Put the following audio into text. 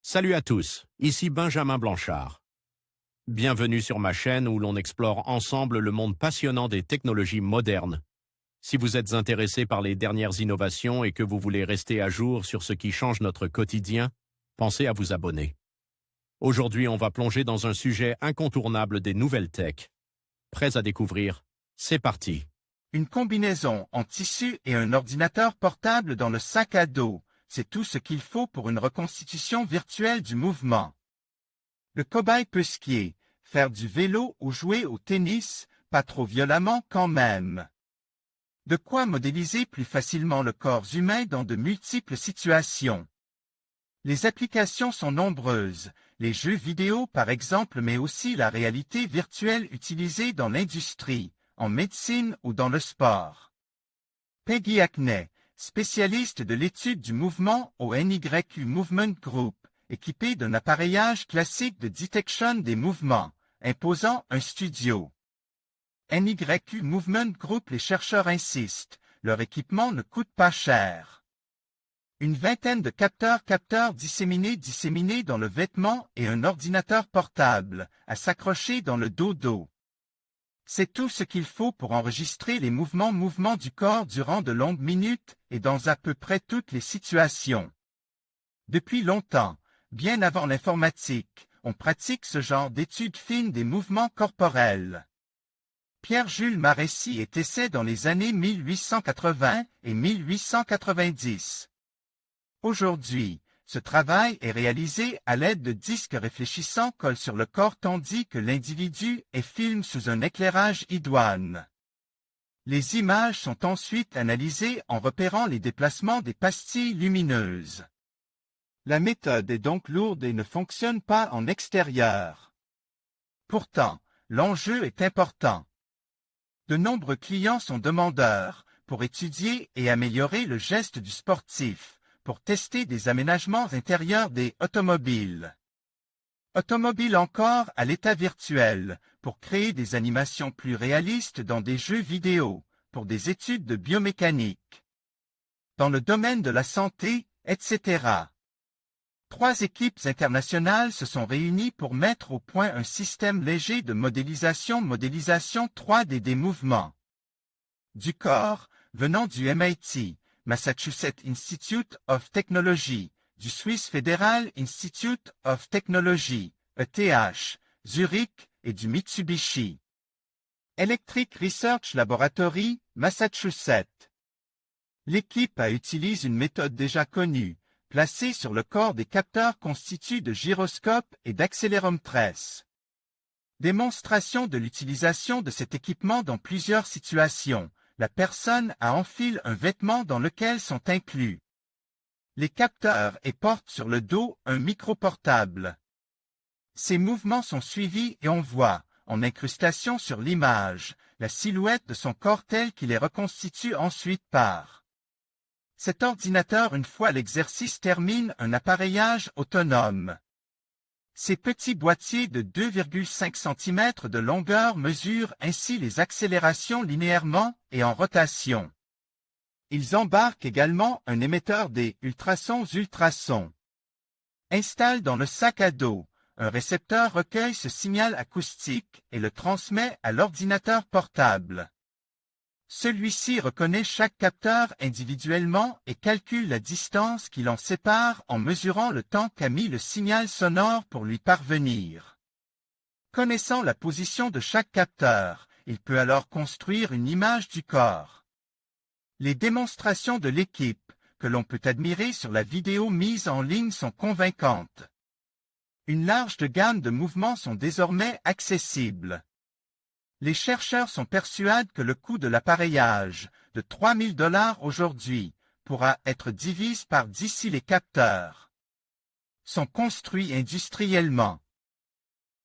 Salut à tous, ici Benjamin Blanchard. Bienvenue sur ma chaîne où l'on explore ensemble le monde passionnant des technologies modernes. Si vous êtes intéressé par les dernières innovations et que vous voulez rester à jour sur ce qui change notre quotidien, pensez à vous abonner. Aujourd'hui, on va plonger dans un sujet incontournable des nouvelles tech. Prêts à découvrir? C'est parti! Une combinaison en tissu et un ordinateur portable dans le sac à dos, c'est tout ce qu'il faut pour une reconstitution virtuelle du mouvement. Le cobaye peut skier, faire du vélo ou jouer au tennis, pas trop violemment quand même. De quoi modéliser plus facilement le corps humain dans de multiples situations. Les applications sont nombreuses, les jeux vidéo par exemple, mais aussi la réalité virtuelle utilisée dans l'industrie, en médecine ou dans le sport. Peggy Hackney, spécialiste de l'étude du mouvement au NYU Movement Group, équipé d'un appareillage classique de détection des mouvements, imposant un studio. NYU Movement Group, les chercheurs insistent, leur équipement ne coûte pas cher. Une vingtaine de capteurs disséminés dans le vêtement et un ordinateur portable, à s'accrocher dans le dodo. C'est tout ce qu'il faut pour enregistrer les mouvements du corps durant de longues minutes et dans à peu près toutes les situations. Depuis longtemps, bien avant l'informatique, on pratique ce genre d'études fines des mouvements corporels. Pierre-Jules Marécy est essai dans les années 1880 et 1890. Aujourd'hui, ce travail est réalisé à l'aide de disques réfléchissants collés sur le corps tandis que l'individu est filmé sous un éclairage idoine. Les images sont ensuite analysées en repérant les déplacements des pastilles lumineuses. La méthode est donc lourde et ne fonctionne pas en extérieur. Pourtant, l'enjeu est important. De nombreux clients sont demandeurs pour étudier et améliorer le geste du sportif, pour tester des aménagements intérieurs des automobiles. Automobiles encore à l'état virtuel, pour créer des animations plus réalistes dans des jeux vidéo, pour des études de biomécanique. Dans le domaine de la santé, etc. 3 équipes internationales se sont réunies pour mettre au point un système léger de modélisation 3D des mouvements du corps, venant du MIT, Massachusetts Institute of Technology, du Swiss Federal Institute of Technology, ETH, Zurich et du Mitsubishi Electric Research Laboratory, Massachusetts. L'équipe utilise une méthode déjà connue, placée sur le corps des capteurs constitués de gyroscopes et d'accéléromètres. Démonstration de l'utilisation de cet équipement dans plusieurs situations. La personne enfile un vêtement dans lequel sont inclus les capteurs et porte sur le dos un micro-portable. Ces mouvements sont suivis et on voit, en incrustation sur l'image, la silhouette de son corps tel qu'il est reconstitué ensuite par cet ordinateur une fois l'exercice termine un appareillage autonome. Ces petits boîtiers de 2,5 cm de longueur mesurent ainsi les accélérations linéairement et en rotation. Ils embarquent également un émetteur des ultrasons. Installe dans le sac à dos. Un récepteur recueille ce signal acoustique et le transmet à l'ordinateur portable. Celui-ci reconnaît chaque capteur individuellement et calcule la distance qui l'en sépare en mesurant le temps qu'a mis le signal sonore pour lui parvenir. Connaissant la position de chaque capteur, il peut alors construire une image du corps. Les démonstrations de l'équipe, que l'on peut admirer sur la vidéo mise en ligne, sont convaincantes. Une large gamme de mouvements sont désormais accessibles. Les chercheurs sont persuadés que le coût de l'appareillage, de 3 000 $ aujourd'hui, pourra être divisé par d'ici les capteurs sont construits industriellement.